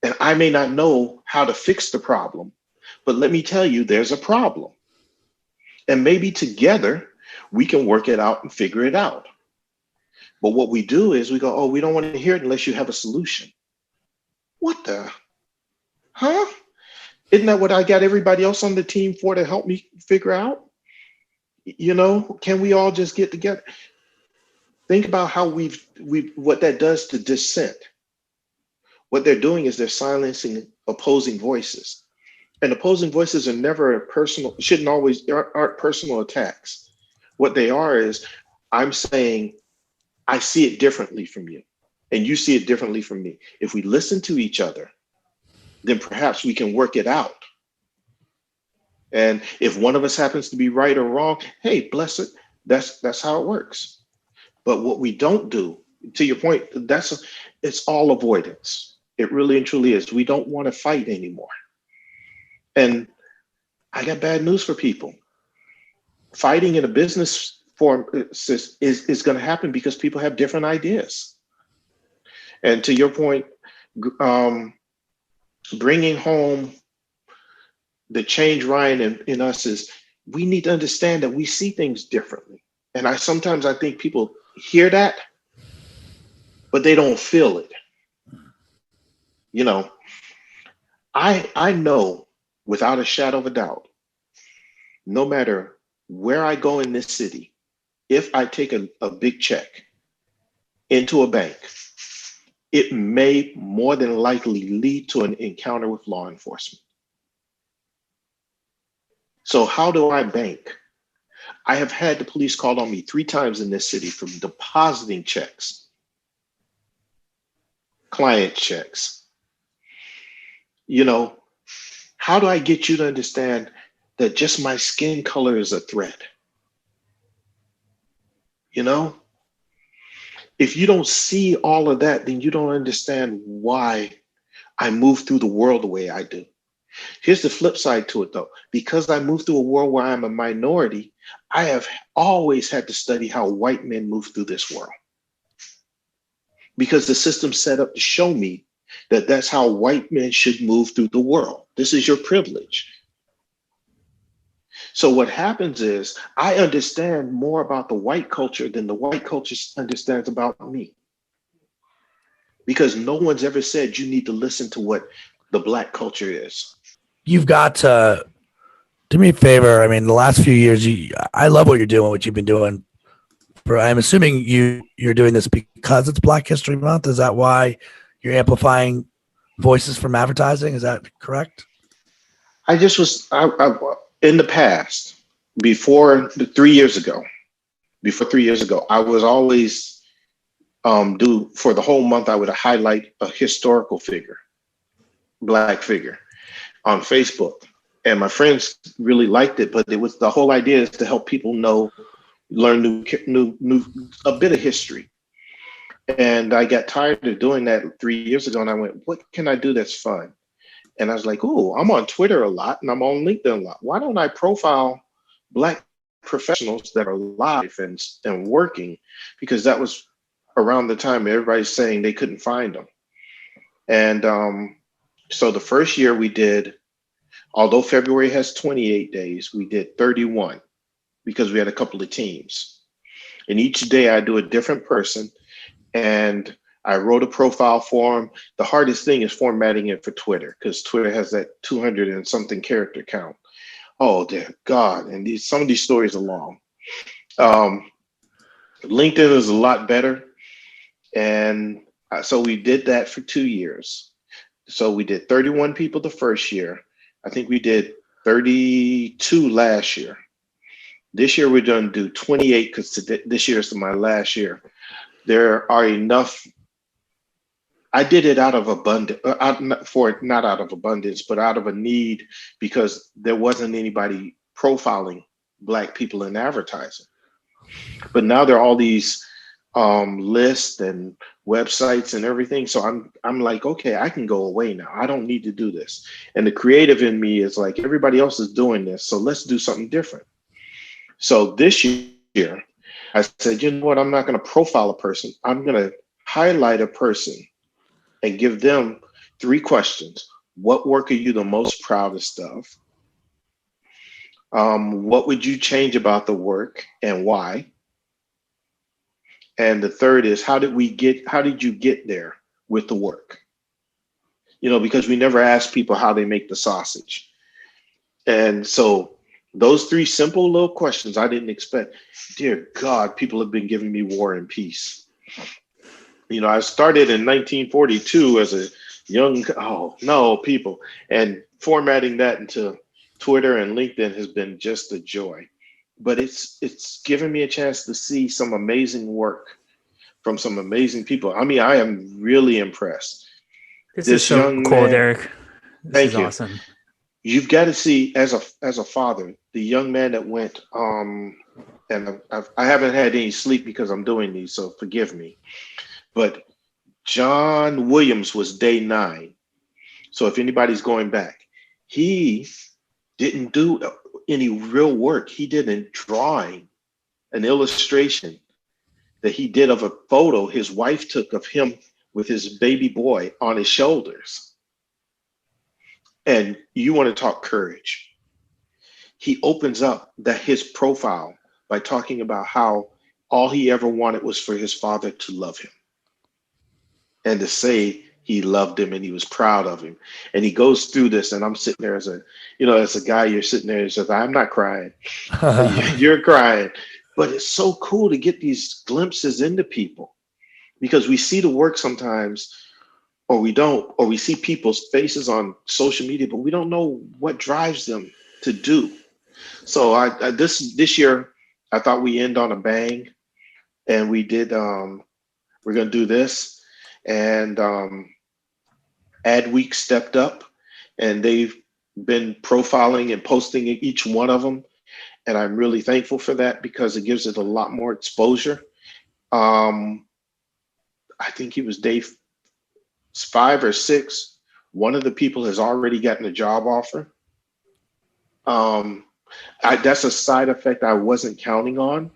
And I may not know how to fix the problem, but let me tell you, there's a problem. And maybe together we can work it out and figure it out. But what we do is we go, oh, we don't want to hear it unless you have a solution. What the? Huh? Isn't that what I got everybody else on the team for, to help me figure out? Can we all just get together? Think about how what that does to dissent. What they're doing is they're silencing opposing voices. And opposing voices are never aren't personal attacks. What they are is, I'm saying, I see it differently from you, and you see it differently from me. If we listen to each other, then perhaps we can work it out. And if one of us happens to be right or wrong, hey, bless it. That's how it works. But what we don't do, to your point, it's all avoidance. It really and truly is. We don't want to fight anymore. And I got bad news for people. Fighting in a business form is going to happen because people have different ideas. And to your point, bringing home the change, Ryan, in us is, we need to understand that we see things differently. And sometimes I think people hear that, but they don't feel it. I know without a shadow of a doubt, no matter where I go in this city, if I take a big check into a bank, it may more than likely lead to an encounter with law enforcement. So how do I bank? I have had the police call on me 3 times in this city for depositing checks, client checks. You know, how do I get you to understand that just my skin color is a threat? You know, if you don't see all of that, then you don't understand why I move through the world the way I do. Here's the flip side to it, though. Because I move through a world where I'm a minority, I have always had to study how white men move through this world. Because the system's set up to show me that that's how white men should move through the world. This is your privilege. So what happens is I understand more about the white culture than the white culture understands about me. Because no one's ever said you need to listen to what the Black culture is. You've got to do me a favor. I mean, the last few years, I love what you're doing, what you've been doing. I'm assuming you're doing this because it's Black History Month. Is that why you're amplifying voices from advertising? Is that correct? I just was in the past, before 3 years ago, I was always for the whole month, I would highlight a historical figure, Black figure on Facebook. And my friends really liked it, but it was the whole idea is to help people learn a bit of history. And I got tired of doing that 3 years ago. And I went, what can I do that's fun? And I was like, oh, I'm on Twitter a lot and I'm on LinkedIn a lot. Why don't I profile Black professionals that are alive and working? Because that was around the time everybody's saying they couldn't find them. And so the first year we did, although February has 28 days, we did 31 because we had a couple of teams. And each day I do a different person and I wrote a profile for them. The hardest thing is formatting it for Twitter because Twitter has that 200 and something character count. Oh, dear God. And some of these stories are long. LinkedIn is a lot better. And so we did that for 2 years. So we did 31 people the first year. I think we did 32 last year. This year we're going to do 28 because this year is my last year. There are enough. I did it out of abundance, not out of abundance, but out of a need because there wasn't anybody profiling Black people in advertising. But now there are all these lists and websites and everything. So I'm like, okay, I can go away now. I don't need to do this. And the creative in me is like, everybody else is doing this. So let's do something different. So this year, I said, you know what? I'm not going to profile a person. I'm going to highlight a person and give them 3 questions. What work are you the most proudest of? What would you change about the work and why? And the third is, how did you get there with the work? You know, because we never ask people how they make the sausage. And so those 3 simple little questions I didn't expect. Dear God, people have been giving me War and Peace. You know, I started in 1942 as a young, people. And formatting that into Twitter and LinkedIn has been just a joy. But it's given me a chance to see some amazing work from some amazing people. I mean, I am really impressed. This is so cool, Derek. Thank you. Awesome. You've got to see as a father, the young man that went, and I haven't had any sleep because I'm doing these, so forgive me. But John Williams was day 9. So if anybody's going back, he didn't do any real work. He did a drawing, an illustration that he did of a photo his wife took of him with his baby boy on his shoulders. And you want to talk courage. He opens up his profile by talking about how all he ever wanted was for his father to love him and to say he loved him and he was proud of him. And he goes through this, and I'm sitting there as a guy, you're sitting there and says, I'm not crying. You're crying. But it's so cool to get these glimpses into people. because we see the work sometimes, or we don't, or we see people's faces on social media, but we don't know what drives them to do. So this year, I thought we end on a bang, and we did. We're going to do this, and Adweek stepped up, and they've been profiling and posting each one of them, and I'm really thankful for that because it gives it a lot more exposure. I think it was day 5 or 6. One of the people has already gotten a job offer. That's a side effect I wasn't counting on,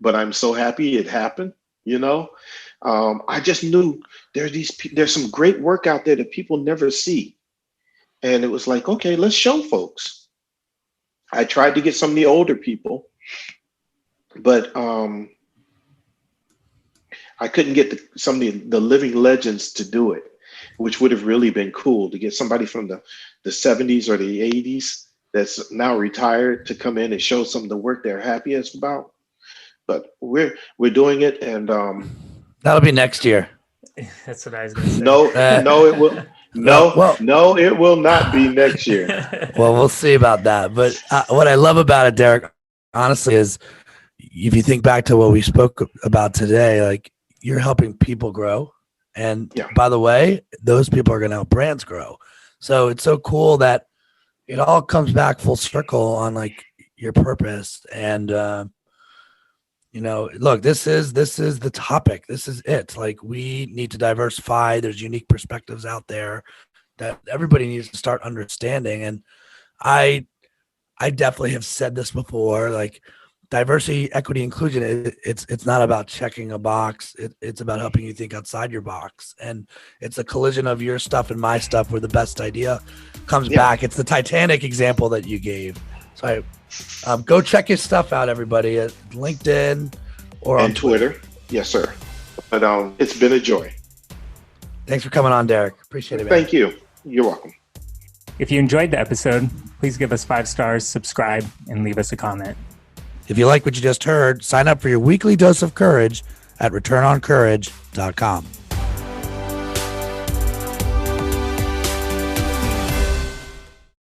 but I'm so happy it happened. I just knew there's some great work out there that people never see. And it was like, okay, let's show folks. I tried to get some of the older people, but I couldn't get some of the living legends to do it, which would have really been cool to get somebody from the 70s or the 80s that's now retired to come in and show some of the work they're happiest about. But we're doing it, and that'll be next year. That's what I was going to say. No, it will. No, it will not be next year. Well, we'll see about that. But what I love about it, Derek, honestly, is if you think back to what we spoke about today, like you're helping people grow. And by the way, those people are going to help brands grow. So it's so cool that it all comes back full circle on like your purpose. And, look, this is the topic. This is it. Like we need to diversify. There's unique perspectives out there that everybody needs to start understanding. And I definitely have said this before, like diversity, equity, inclusion. It's not about checking a box. It's about helping you think outside your box. And it's a collision of your stuff and my stuff where the best idea comes back. It's the Titanic example that you gave. So go check his stuff out, everybody, at LinkedIn or on Twitter. Yes, sir. But it's been a joy. Thanks for coming on, Derek. Appreciate it, man. Thank you. You're welcome. If you enjoyed the episode, please give us 5 stars, subscribe, and leave us a comment. If you like what you just heard, sign up for your weekly dose of courage at returnoncourage.com.